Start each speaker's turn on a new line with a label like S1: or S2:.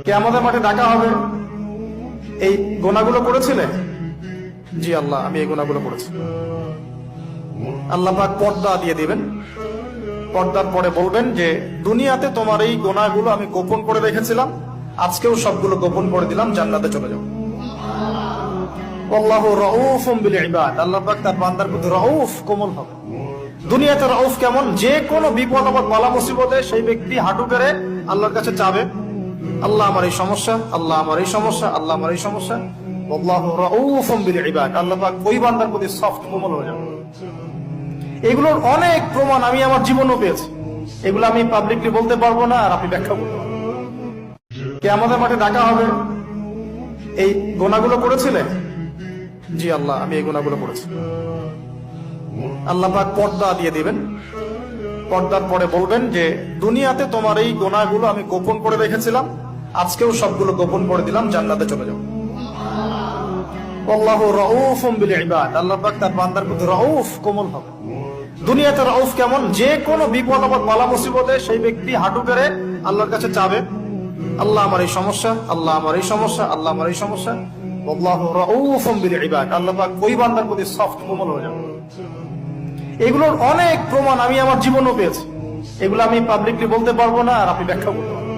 S1: কিয়ামতের মাঠে ডাকা হবে, এই গুনাহগুলো করেছিলে? জি আল্লাহ, আমি এই গুনাহগুলো করেছি। আল্লাহ পাক পর্দা দিয়ে দিবেন। পর্দার পরে বলবেন যে দুনিয়াতে তোমার এই গুনাহগুলো আমি গোপন করে রেখেছিলাম, আজকেও সবগুলো গোপন করে দিলাম, জান্নাতে চলে যাও। আল্লাহু রাউফুম বিল ইবাদ, আল্লাহ পাক তার বান্দার প্রতি রাউফ, কোমল হবে। দুনিয়াতে রাউফ কেমন? যে কোনো বিপদ আপদ বালা মুসিবতে সেই ব্যক্তি হাঁটু গেড়ে আল্লাহর কাছে চাবে, আল্লাহ আমার এই সমস্যা, আল্লাহ আমার এই সমস্যা, আল্লাহ আমার এই সমস্যা। আল্লাহু রাউফুম বিল ইবাদ, আল্লাহ পাক ওই বান্দার প্রতি সফট, কোমল হয়ে যাবে। এগুলোর অনেক প্রমাণ আমি আমার জীবনও পেয়েছি। এগুলো আমি পাবলিকলি বলতে পারবো না, আর আপনি ব্যাখ্যা করতে পারবেন। কিয়ামতের মাঠে ডাকা হবে, এই গুনাহগুলো করেছিলে? জি আল্লাহ, আমি এই গুনাহগুলো করেছি। আল্লাহ পাক পর্দা দিয়ে দিবেন। পর্দার পরে বলবেন যে দুনিয়াতে তোমার এই গুনাহগুলো আমি গোপন করে রেখেছিলাম, আজকেও সবগুলো গোপন করে দিলাম, জান্নাতে চলে যাও। আল্লাহু রাউফুম বিল ইবাদ, আল্লাহ পাক তার বান্দার প্রতি রাউফ, কোমল হবে। দুনিয়াতে রাউফ কেমন? যে কোনো বিপদ আপদ বালা মুসিবতে সেই ব্যক্তি হাঁটু গেড়ে আল্লাহর কাছে চাবে, আল্লাহ আমার এই সমস্যা, আল্লাহ আমার এই সমস্যা, আল্লাহ আমার এই সমস্যা। আল্লাহু রাউফুম বিল ইবাদ, আল্লাহ পাক ওই বান্দার প্রতি সফট, কোমল হয়ে যাবে। এগুলোর অনেক প্রমাণ আমি আমার জীবনও পেয়েছি। এগুলো আমি পাবলিকলি বলতে পারবো না, আর আপনি ব্যাখ্যা করতে পারবেন।